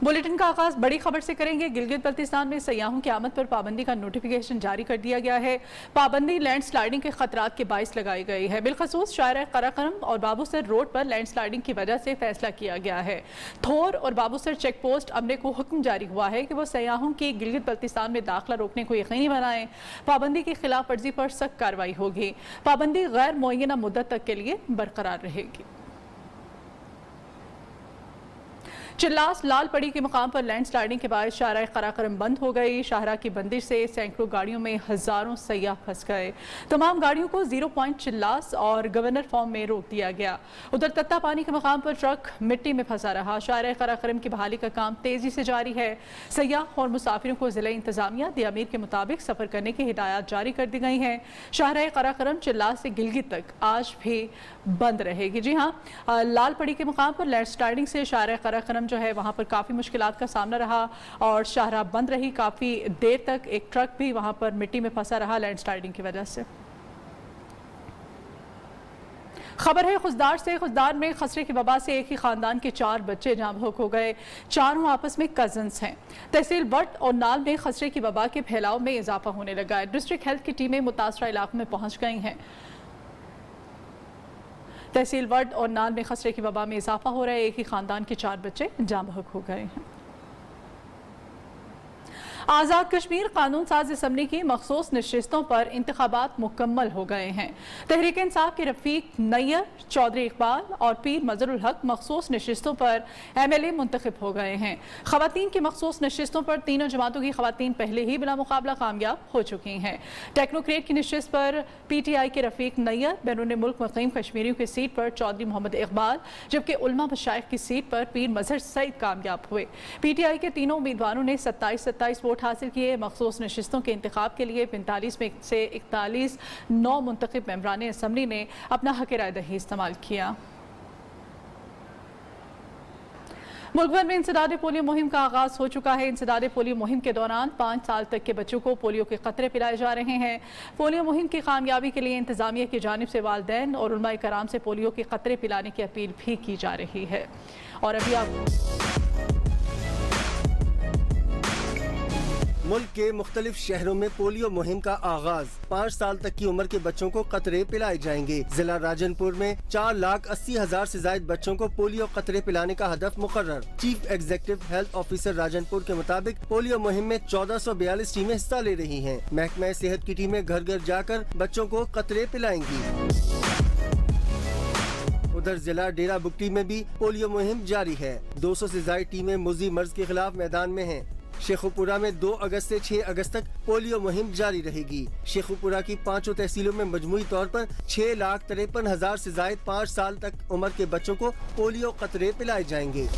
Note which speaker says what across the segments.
Speaker 1: Bulletin का आगाज बड़ी खबर से करेंगे। गिलगित बल्तिस्तान में सयाहों की आमद पर पाबंदी का नोटिफिकेशन जारी कर दिया गया है। पाबंदी लैंड स्लाइडिंग के खतरात के बाइस लगाई गई है। बिलखसूस शायरा कराकरम और बाबूसर रोड पर लैंड स्लाइडिंग की वजह से फैसला किया गया है। थोर और बाबूसर चेक पोस्ट अमले को हुक्म जारी हुआ है कि वो सयाहों की गिलगित बल्तिस्तान में दाखिला रोकने को यकीनी बनाएं। पाबंदी की खिलाफ वर्जी पर सख्त कार्रवाई होगी। पाबंदी गैर मुअय्यना मुद्दत तक के लिए बरकरार रहेगी। चिल्लास लाल पड़ी के मुकाम पर लैंड स्लाइडिंग के बाद शाहराह कराकरम बंद हो गई। शाहरा की बंदिश से सैकड़ों गाड़ियों में हजारों सयाह फंस गए। तमाम गाड़ियों को 0 पॉइंट चिल्लास और गवर्नर फॉर्म में रोक दिया गया। उधर तत्ता पानी के मुकाम पर ट्रक मिट्टी में फंसा रहा। शाहराह कराकरम की बहाली का काम तेजी से जारी है। सयाह और मुसाफिरों को जिला इंतजामिया दियामीर के मुताबिक सफर करने की हिदायत जारी कर दी गई हैं। शाहराह कराकरम चिल्लास से गिलगित तक आज भी बंद रहेगी। जी हाँ, लाल पड़ी के मुकाम पर लैंड स्लाइडिंग से शाहराह कराकरम जो है वहां पर काफी मुश्किलात का सामना रहा और शाहराह बंद रही। काफी देर तक एक ट्रक भी वहां पर मिट्टी में फंसा रहा लैंड स्लाइडिंग की वजह से। खबर है खुजदार से। खुजदार में खसरे की वबा से एक ही खानदान के 4 बच्चे जाँ बहक हो गए। चारों आपस में कजन्स हैं। तहसील वट और नाल में खसरे की वबा के फैलाव में इजाफा होने लगा है। डिस्ट्रिक्ट हेल्थ की टीमें मुतासरा इलाकों में पहुंच गई हैं। तहसील वड और नाल में खसरे की वबा में इजाफा हो रहा है। एक ही खानदान के 4 बच्चे जाँ बहक हो गए हैं। आज़ाद कश्मीर कानून साज असम्बली की मखसूस नशिस्तों पर इंतखाबात मुकम्मल हो गए हैं। तहरीक इंसाफ के रफीक नैयर, चौधरी इकबाल और पीर मजरुल हक मखसूस नशिस्तों पर MLA मुंतखब हो गए हैं। खवातीन की मखसूस नशिस्तों पर तीनों जमातों की खवातीन पहले ही बिला मुकाबला कामयाब हो चुकी हैं। टेक्नोक्रेट की नशिस्त पर PTI के रफीक नैयर, बैरून मुल्क मुकीम कश्मीरियों की सीट पर चौधरी मोहम्मद इकबाल, जबकि उलमा मशाइख की सीट पर पीर मजहर सईद कामयाब हुए। PTI के तीनों उम्मीदवारों ने 27 वोट हासिल किए। मखसूस नशिस्तों के इंतखाब के लिए 45 में से 41 नौ मुंतखब मेंबरान असम्बली ने अपना हक राय दही इस्तेमाल किया। मुल्क भर में इंसदाद पोलियो मुहिम का आगाज हो चुका है। इंसदाद पोलियो मुहिम के दौरान 5 साल तक के बच्चों को पोलियो के कतरे पिलाए जा रहे हैं। पोलियो मुहिम की कामयाबी के लिए इंतजामिया की जानिब से वालिदैन और उलमाए कराम से पोलियो के कतरे पिलाने की अपील भी की जा रही है। और अभी आप
Speaker 2: मुल्क के मुख्तलिफ शहरों में पोलियो मुहिम का आगाज। 5 साल तक की उम्र के बच्चों को कतरे पिलाए जाएंगे। जिला राजनपुर में 4,80,000 से ज्यादा बच्चों को पोलियो कतरे पिलाने का हदफ मुकर्रर। Chief executive health officer Rajanpur के मुताबिक पोलियो मुहिम में 1442 टीमें हिस्सा ले रही हैं। महकमा सेहत की टीमें घर घर जाकर बच्चों को कतरे पिलाएंगी। उधर जिला डेरा बुगटी में भी पोलियो मुहिम जारी है। 200 से ज्यादा टीमें मुज़ी मर्ज के खिलाफ मैदान में हैं। शेखुपुरा में 2 अगस्त से 6 अगस्त तक पोलियो मुहिम जारी रहेगी। शेखुपुरा की 5 तहसीलों में मजमूई तौर पर 6,53,000 से ज्यादा 5 साल तक उम्र के बच्चों को पोलियो कतरे पिलाए जाएंगे।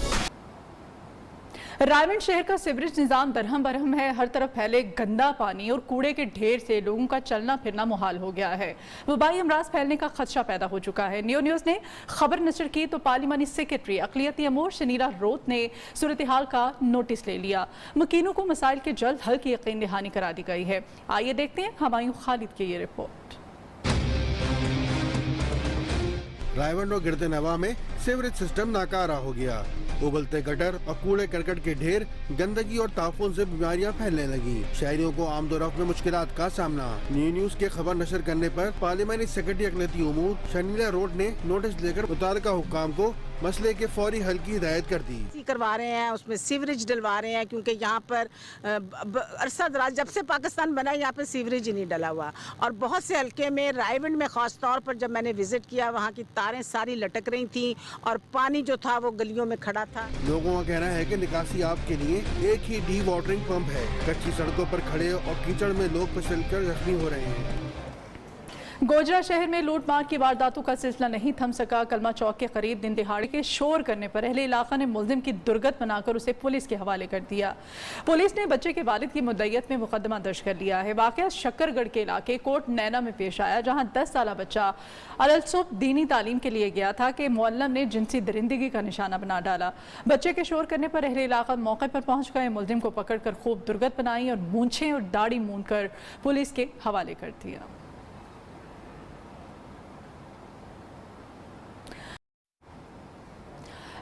Speaker 1: रायगढ़ शहर का सीवरेज निजाम दरहम बरहम है। हर तरफ फैले गंदा पानी और कूड़े के ढेर से लोगों का चलना फिरना मुहाल हो गया है। वबाई अमराज फैलने का खदशा पैदा हो चुका है। न्यूज़ ने खबर नशर की तो पार्लिमानी सेक्रेटरी अक़लियती अमूर शनीला रोत ने सूरत हाल का नोटिस ले लिया। मकीनों को मसाइल के जल्द हल की यकीन दहानी करा दी गई है। आइए देखते हैं हमायूं खालिद की ये रिपोर्ट।
Speaker 3: रायगढ़ और गिरदे नवा में सीवरेज सिस्टम नाकारा हो गया। उगलते गटर और कूड़े करकट के ढेर, गंदगी और ताफून से बीमारियां फैलने लगी। शहरियों को आमदोरफ्त में मुश्किलात का सामना। न्यूज़ के खबर नशर करने पर पार्लिमानी सेक्रेटरी अक़लियती उमूर शनीला रोड ने नोटिस लेकर मुतल्लिका हुक्काम को मसले के फौरी हल की हिदायत कर दी।
Speaker 4: करवा रहे हैं, उसमें सीवरेज डलवा रहे हैं, क्योंकि यहाँ पर अरसा दराज जब से पाकिस्तान बना यहाँ पे सीवरेज ही नहीं डला हुआ। और बहुत से हल्के में रायगढ़ में ख़ास तौर पर जब मैंने विजिट किया, वहाँ की तारें सारी लटक रही थी और पानी जो था वो गलियों में खड़ा था।
Speaker 3: लोगों का कहना है कि निकासी आब के लिए एक ही डी वाटरिंग पंप है। कच्ची सड़कों पर खड़े और कीचड़ में लोग फिसल कर जख्मी हो रहे हैं।
Speaker 1: गोजरा शहर में लूटमार की वारदातों का सिलसिला नहीं थम सका। कलमा चौक के करीब दिन दिहाड़े के शोर करने पर अहले इलाका ने मुल्जिम की दुर्गत बनाकर उसे पुलिस के हवाले कर दिया। पुलिस ने बच्चे के वालिद की मुद्दईयत में मुकदमा दर्ज कर लिया है। वाक़या शक्करगढ़ के इलाके कोट नैना में पेश आया, जहां 10 साला बच्चा अलसुब दीनी तालीम के लिए गया था कि मुअल्लिम ने जिनसी दरिंदगी का निशाना बना डाला। बच्चे के शोर करने पर अहले इलाका मौके पर पहुंच गए। मुल्जिम को पकड़कर खूब दुर्गत बनाई और मूंछें और दाढ़ी मूंद कर पुलिस के हवाले कर दिया।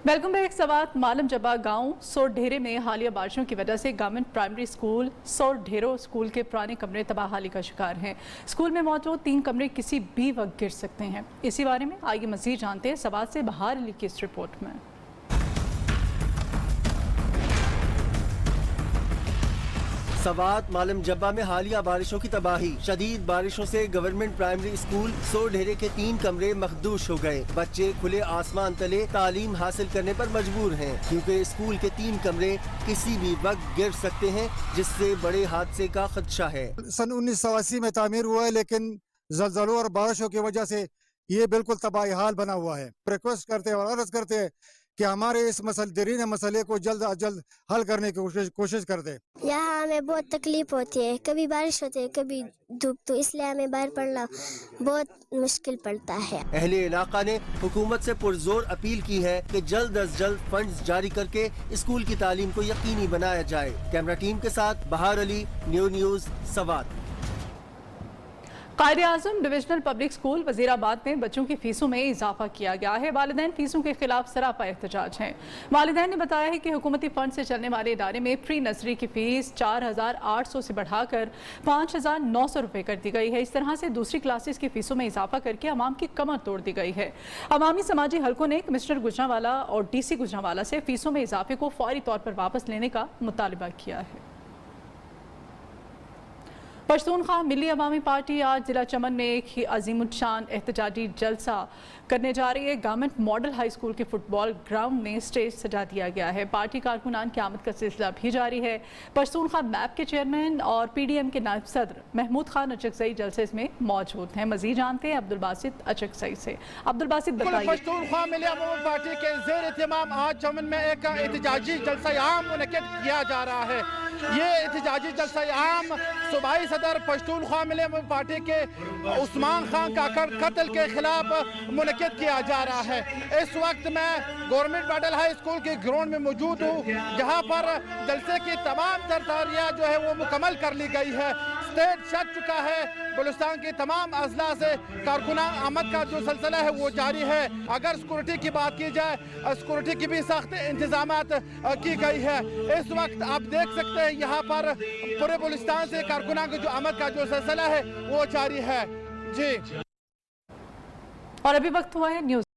Speaker 1: Welcome back. सवात मालम जबा गांव सोर ढेरे में हालिया बारिशों की वजह से गवर्नमेंट प्राइमरी स्कूल सोर ढेरो स्कूल के पुराने कमरे तबाहाली का शिकार हैं। स्कूल में मौजूद 3 कमरे किसी भी वक्त गिर सकते हैं। इसी बारे में आइए मजीद जानते हैं सवात से बहार अली की इस रिपोर्ट में।
Speaker 2: सवात मालम जब्बा में हालिया बारिशों की तबाही। शदीद बारिशों से गवर्नमेंट प्राइमरी स्कूल सोर ढेरे के 3 कमरे मखदूश हो गए। बच्चे खुले आसमान तले तालीम हासिल करने पर मजबूर हैं, क्योंकि स्कूल के 3 कमरे किसी भी वक्त गिर सकते हैं, जिससे बड़े हादसे का खदशा है।
Speaker 5: सन 1980 में तामीर हुआ है, लेकिन ज़लज़लों और बारिशों की वजह से ये बिल्कुल तबाही हाल बना हुआ है। रिक्वेस्ट करते हैं और अर्ज़ करते हैं कि हमारे इस दरीन मसले को जल्द अज जल्द हल करने की कोशिश करते हैं।
Speaker 6: यहाँ हमें बहुत तकलीफ होती है, कभी बारिश होती है कभी धूप, तो इसलिए हमें बाहर पढ़ना बहुत मुश्किल पड़ता है।
Speaker 2: अहले इलाका ने हुकूमत से पुरजोर अपील की है कि जल्द अज जल्द फंड्स जारी करके स्कूल की तालीम को यकीनी बनाया जाए। कैमरा टीम के साथ बहार Ali, news Swat.
Speaker 1: Quaid-e-Azam divisional public school Wazirabad में बच्चों की फीसों में इजाफा किया गया है। वालिदैन फीसों के खिलाफ सरापा एहतजाज हैं। वालिदैन ने बताया है कि हुकूमती फंड से चलने वाले इदारे में प्री नर्सरी की फीस 4,800 से बढ़ाकर 5,900 रुपये कर दी गई है। इस तरह से दूसरी क्लासेस की फीसों में इजाफा करके अवाम की कमर तोड़ दी गई है। अवामी समाजी हलकों ने कमिश्नर गुजरांवाला और DC गुजरांवाला से फीसों में इजाफे को फौरी तौर पर वापस लेने का मुतालबा किया है। पश्तूनख्वा मिली अवामी पार्टी आज जिला चमन में एक ही अजीमुद्शान एहतजाजी जलसा करने जा रही है। गवर्नमेंट मॉडल हाई स्कूल के फुटबॉल ग्राउंड में स्टेज सजा दिया गया है। पार्टी कारकुनान की आमद का सिलसिला भी जारी है। पश्तूनख्वा मैप के चेयरमैन और PDM के नायब सदर महमूद खान अचकजई जलसे में मौजूद हैं। मजीद जानते हैं अब्दुल बासित अचकजई से। अब्दुल बासित बताइए।
Speaker 7: पश्तूनख्वा मिली अवामी पार्टी के ज़ेर एहतमाम आज चमन में एक एहतजाजी जलसा आम मुनक्किद किया जा रहा है। ये एहतजाजी जलसा आम सूबाई सदर पश्तूनख्वा मिली अवामी पार्टी के उस्मान खान काकड़ कत्ल के खिलाफ मुनक्किद किया जा रहा है। इस वक्त मैं गवर्नमेंट मॉडल हाई स्कूल के ग्राउंड में मौजूद हूँ, जहाँ पर जलसे की तमाम तैयारियाँ जो है वो मुकम्मल कर ली गई है। स्टेज सज चुका है। बलूचिस्तान के तमाम अजला से कारकुनान आमद का जो सिलसिला है वो जारी है। अगर सिक्योरिटी की बात की जाए, सिक्योरिटी की भी सख्त इंतजामात की गई है। इस वक्त आप देख सकते हैं यहाँ पर पूरे बलूचिस्तान से कारकुनान की जो आमद का जो सिलसिला है वो जारी है। जी,
Speaker 1: और अभी वक्त हुआ है न्यूज़